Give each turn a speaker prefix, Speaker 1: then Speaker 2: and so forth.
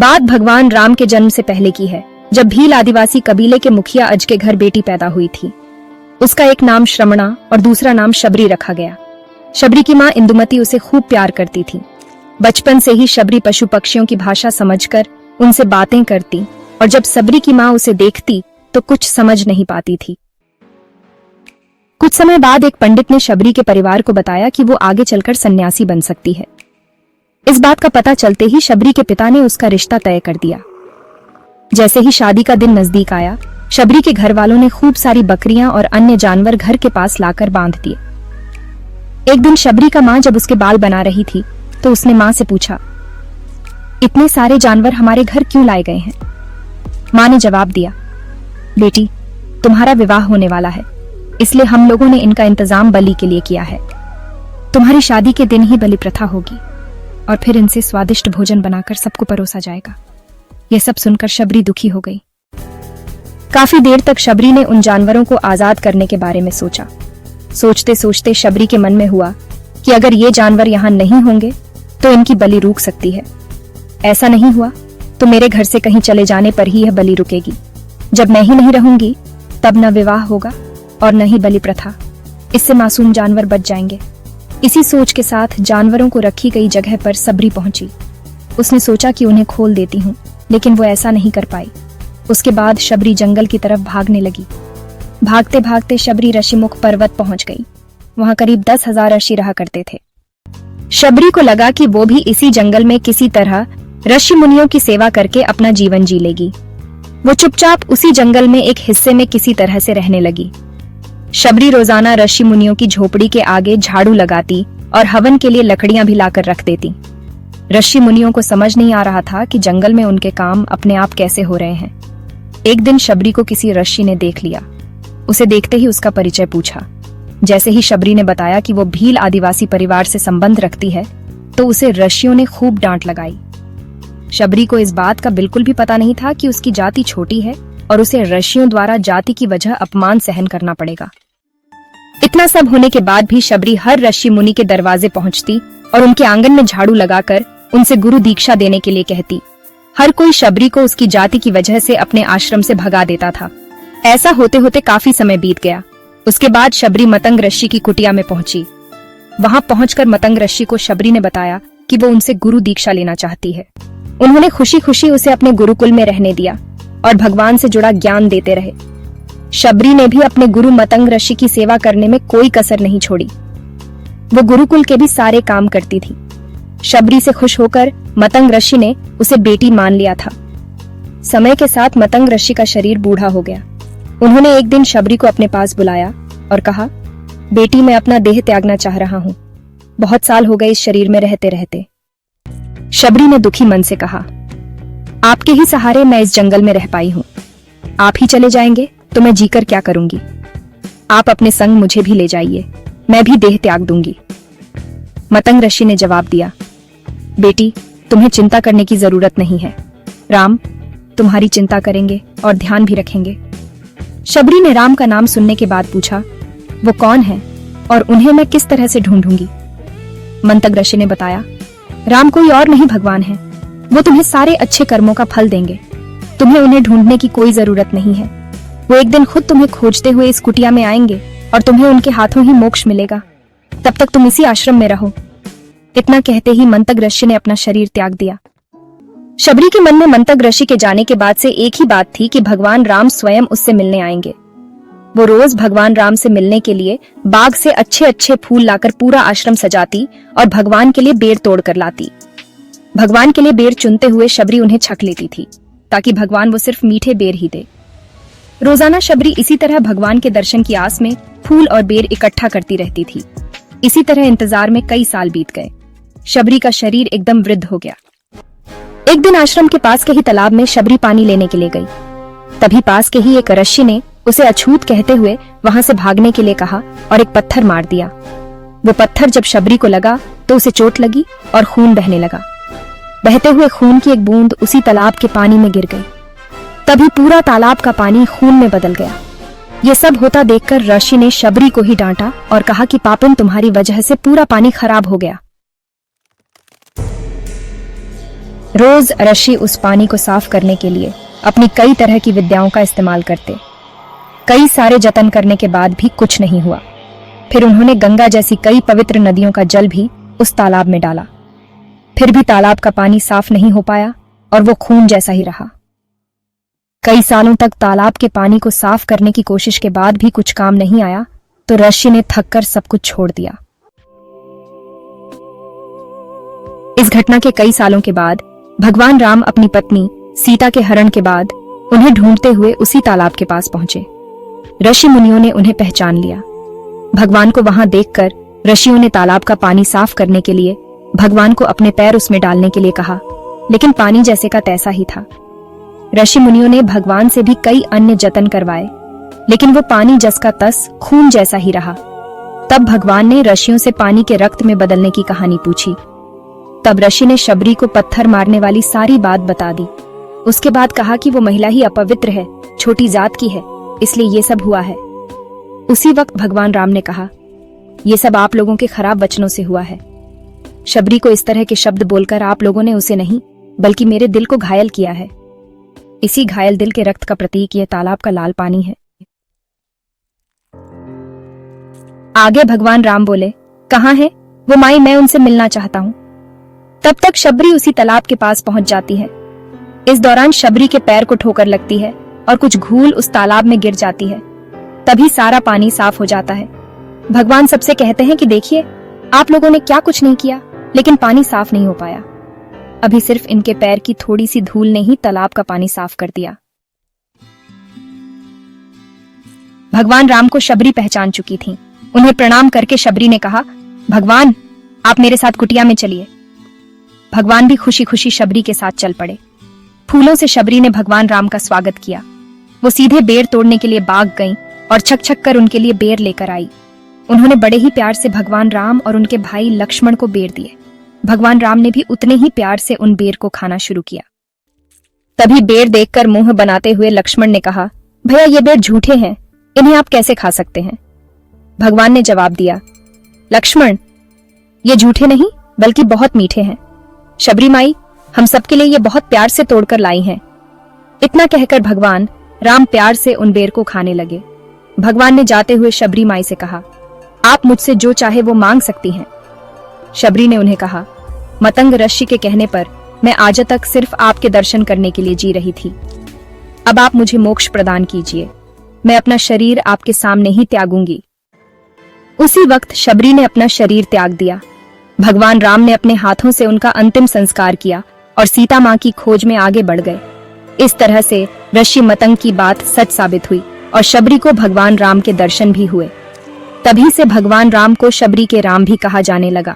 Speaker 1: बात भगवान राम के जन्म से पहले की है, जब भील आदिवासी कबीले के मुखिया अज के घर बेटी पैदा हुई थी। उसका एक नाम श्रमणा और दूसरा नाम शबरी रखा गया। शबरी की माँ इंदुमती उसे खूब प्यार करती थी। बचपन से ही शबरी पशु पक्षियों की भाषा समझकर उनसे बातें करती और जब शबरी की माँ उसे देखती तो कुछ समझ नहीं पाती थी। कुछ समय बाद एक पंडित ने शबरी के परिवार को बताया कि वो आगे चलकर सन्यासी बन सकती है। इस बात का पता चलते ही शबरी के पिता ने उसका रिश्ता तय कर दिया। जैसे ही शादी का दिन नजदीक आया, शबरी के घर वालों ने खूब सारी बकरियां और अन्य जानवर घर के पास लाकर बांध दिए। एक दिन शबरी का माँ जब उसके बाल बना रही थी तो उसने माँ से पूछा, इतने सारे जानवर हमारे घर क्यों लाए गए हैं? माँ ने जवाब दिया, बेटी, तुम्हारा विवाह होने वाला है, इसलिए हम लोगों ने इनका इंतजाम बलि के लिए किया है। तुम्हारी शादी के दिन ही बलि प्रथा होगी और फिर इनसे स्वादिष्ट भोजन बनाकर सबको परोसा जाएगा। यह सब सुनकर शबरी दुखी हो गई। काफी देर तक शबरी ने उन जानवरों को आजाद करने के बारे में सोचा। सोचते सोचते शबरी के मन में हुआ कि अगर ये जानवर यहाँ नहीं होंगे तो इनकी बलि रुक सकती है। ऐसा नहीं हुआ तो मेरे घर से कहीं चले जाने पर ही यह बलि रुकेगी। जब मैं ही नहीं रहूंगी तब न विवाह होगा और न ही बलि प्रथा। इससे मासूम जानवर बच जाएंगे। इसी सोच के साथ जानवरों को रखी गई जगह पर शबरी पहुंची। उसने सोचा कि उन्हें खोल देती हूँ, लेकिन वो ऐसा नहीं कर पाई। उसके बाद शबरी जंगल की तरफ भागने लगी। भागते भागते शबरी ऋषिमुख पर्वत पहुंच गई। वहां करीब 10,000 ऋषि रहा करते थे। शबरी को लगा कि वो भी इसी जंगल में किसी तरह ऋषि मुनियों की सेवा करके अपना जीवन जी लेगी। वो चुपचाप उसी जंगल में एक हिस्से में किसी तरह से रहने लगी। शबरी रोजाना ऋषि मुनियों की झोपड़ी के आगे झाड़ू लगाती और हवन के लिए लकड़ियां भी लाकर रख देती। ऋषि मुनियों को समझ नहीं आ रहा था कि जंगल में उनके काम अपने आप कैसे हो रहे हैं। एक दिन शबरी को किसी ऋषि ने देख लिया। उसे देखते ही उसका परिचय पूछा। जैसे ही शबरी ने बताया कि वो भील आदिवासी परिवार से संबंध रखती है तो उसे ऋषियों ने खूब डांट लगाई। शबरी को इस बात का बिल्कुल भी पता नहीं था कि उसकी जाति छोटी है और उसे ऋषियों द्वारा जाति की वजह अपमान सहन करना पड़ेगा। इतना सब होने के बाद भी शबरी हर ऋषि मुनि के दरवाजे पहुंचती और उनके आंगन में झाड़ू लगाकर उनसे गुरु दीक्षा देने के लिए कहती। हर कोई शबरी को उसकी जाति की वजह से अपने आश्रम से भगा देता था। ऐसा होते होते काफी समय बीत गया। उसके बाद शबरी मतंग ऋषि की कुटिया में पहुंची। वहां पहुंचकर मतंग ऋषि को शबरी ने बताया कि वो उनसे गुरु दीक्षा लेना चाहती है। उन्होंने खुशी खुशी उसे अपने गुरुकुल में रहने दिया और भगवान से जुड़ा ज्ञान देते रहे। शबरी ने भी अपने गुरु मतंग ऋषि की सेवा करने में कोई कसर नहीं छोड़ी। वो गुरुकुल के भी सारे काम करती थी। शबरी से खुश होकर मतंग ऋषि ने उसे बेटी मान लिया था। समय के साथ मतंग ऋषि का शरीर बूढ़ा हो गया। उन्होंने एक दिन शबरी को अपने पास बुलाया और कहा, बेटी, मैं अपना देह त्यागना चाह रहा हूँ। बहुत साल हो गए इस शरीर में रहते रहते। शबरी ने दुखी मन से कहा, आपके ही सहारे मैं इस जंगल में रह पाई हूँ। आप ही चले जाएंगे तो मैं जीकर क्या करूंगी? आप अपने संग मुझे भी ले जाइए, मैं भी देह त्याग दूंगी। मतंग ऋषि ने जवाब दिया, बेटी, तुम्हें चिंता करने की जरूरत नहीं है। राम तुम्हारी चिंता करेंगे और ध्यान भी रखेंगे। शबरी ने राम का नाम सुनने के बाद पूछा, वो कौन है और उन्हें मैं किस तरह से ढूंढूंगी? मंतग ऋषि ने बताया, राम कोई और नहीं भगवान है। वो तुम्हें सारे अच्छे कर्मों का फल देंगे। तुम्हें उन्हें ढूंढने की कोई जरूरत नहीं है। वो एक दिन खुद तुम्हें खोजते हुए इस कुटिया में आएंगे और तुम्हें उनके हाथों ही मोक्ष मिलेगा। तब तक तुम इसी आश्रम में रहो। इतना कहते ही मंतग ऋषि ने अपना शरीर त्याग दिया। शबरी के मन में मंतग ऋषि के जाने के बाद से एक ही बात थी कि भगवान राम स्वयं उससे मिलने आएंगे। वो रोज भगवान राम से मिलने के लिए बाग से अच्छे अच्छे फूल लाकर पूरा आश्रम सजाती और भगवान के लिए बेर तोड़ कर लाती। भगवान के लिए बेर चुनते हुए शबरी उन्हें छक लेती थी ताकि भगवान वो सिर्फ मीठे बेर ही दे। रोजाना शबरी इसी तरह भगवान के दर्शन की आस में फूल और बेर इकट्ठा करती रहती थी। इसी तरह इंतजार में कई साल बीत गए। शबरी का शरीर एकदम वृद्ध हो गया। एक दिन आश्रम के पास के ही तालाब में शबरी पानी लेने के लिए गई। तभी पास के ही एक ऋषि ने उसे अछूत कहते हुए वहां से भागने के लिए कहा और एक पत्थर मार दिया। वो पत्थर जब शबरी को लगा तो उसे चोट लगी और खून बहने लगा। बहते हुए खून की एक बूंद उसी तालाब के पानी में गिर गई। तभी पूरा तालाब का पानी खून में बदल गया। ये सब होता देखकर ऋषि ने शबरी को ही डांटा और कहा कि पापिन, तुम्हारी वजह से पूरा पानी खराब हो गया। रोज ऋषि उस पानी को साफ करने के लिए अपनी कई तरह की विद्याओं का इस्तेमाल करते। कई सारे जतन करने के बाद भी कुछ नहीं हुआ। फिर उन्होंने गंगा जैसी कई पवित्र नदियों का जल भी उस तालाब में डाला, फिर भी तालाब का पानी साफ नहीं हो पाया और वो खून जैसा ही रहा। कई सालों तक तालाब के पानी को साफ करने की कोशिश के बाद भी कुछ काम नहीं आया तो ऋषि ने थककर सब कुछ छोड़ दिया। इस घटना के कई सालों के बाद भगवान राम अपनी पत्नी सीता के हरण के बाद उन्हें ढूंढते हुए उसी तालाब के पास पहुंचे। ऋषि मुनियों ने उन्हें पहचान लिया। भगवान को वहां देखकर ऋषियों ने तालाब का पानी साफ करने के लिए भगवान को अपने पैर उसमें डालने के लिए कहा, लेकिन पानी जैसे का तैसा ही था। ऋषि मुनियों ने भगवान से भी कई अन्य जतन करवाए, लेकिन वो पानी जस का तस खून जैसा ही रहा। तब भगवान ने ऋषियों से पानी के रक्त में बदलने की कहानी पूछी। तब ऋषि ने शबरी को पत्थर मारने वाली सारी बात बता दी। उसके बाद कहा कि वो महिला ही अपवित्र है, छोटी जात की है, इसलिए ये सब हुआ है। उसी वक्त भगवान राम ने कहा, ये सब आप लोगों के खराब वचनों से हुआ है। शबरी को इस तरह के शब्द बोलकर आप लोगों ने उसे नहीं बल्कि मेरे दिल को घायल किया है। इसी घायल दिल के रक्त का प्रतीक ये तालाब का लाल पानी है। आगे भगवान राम बोले, कहाँ है वो माई, मैं उनसे मिलना चाहता हूँ। तब तक शबरी उसी तालाब के पास पहुंच जाती है। इस दौरान शबरी के पैर को ठोकर लगती है और कुछ घूल उस तालाब में गिर जाती है। तभी सारा पानी साफ हो जाता है। भगवान सबसे कहते हैं कि देखिए, आप लोगों ने क्या कुछ नहीं किया, लेकिन पानी साफ नहीं हो पाया। अभी सिर्फ इनके पैर की थोड़ी सी धूल ने ही तालाब का पानी साफ कर दिया। भगवान राम को शबरी पहचान चुकी थी। उन्हें प्रणाम करके शबरी ने कहा, भगवान आप मेरे साथ कुटिया में चलिए। भगवान भी खुशी खुशी शबरी के साथ चल पड़े। फूलों से शबरी ने भगवान राम का स्वागत किया। वो सीधे बेर तोड़ने के लिए बाग गईं और छक छक कर उनके लिए बेर लेकर आई। उन्होंने बड़े ही प्यार से भगवान राम और उनके भाई लक्ष्मण को बेर दिए। भगवान राम ने भी उतने ही प्यार से उन बेर को खाना शुरू किया। तभी बेर देखकर मुंह बनाते हुए लक्ष्मण ने कहा, भैया ये बेर झूठे हैं, इन्हें आप कैसे खा सकते हैं? भगवान ने जवाब दिया, लक्ष्मण ये झूठे नहीं बल्कि बहुत मीठे हैं। शबरी माई हम सबके लिए ये बहुत प्यार से तोड़कर लाई हैं। इतना कहकर भगवान राम प्यार से उन बेर को खाने लगे। भगवान ने जाते हुए शबरी माई से कहा, आप मुझसे जो चाहे वो मांग सकती हैं। शबरी ने उन्हें कहा, मतंग ऋषि के कहने पर मैं आज तक सिर्फ आपके दर्शन करने के लिए जी रही थी। अब आप मुझे मोक्ष प्रदान कीजिए, मैं अपना शरीर आपके सामने ही त्यागूंगी। उसी वक्त शबरी ने अपना शरीर त्याग दिया। भगवान राम ने अपने हाथों से उनका अंतिम संस्कार किया और सीता मां की खोज में आगे बढ़ गए। इस तरह से ऋषि मतंग की बात सच साबित हुई और शबरी को भगवान राम के दर्शन भी हुए। तभी से भगवान राम को शबरी के राम भी कहा जाने लगा।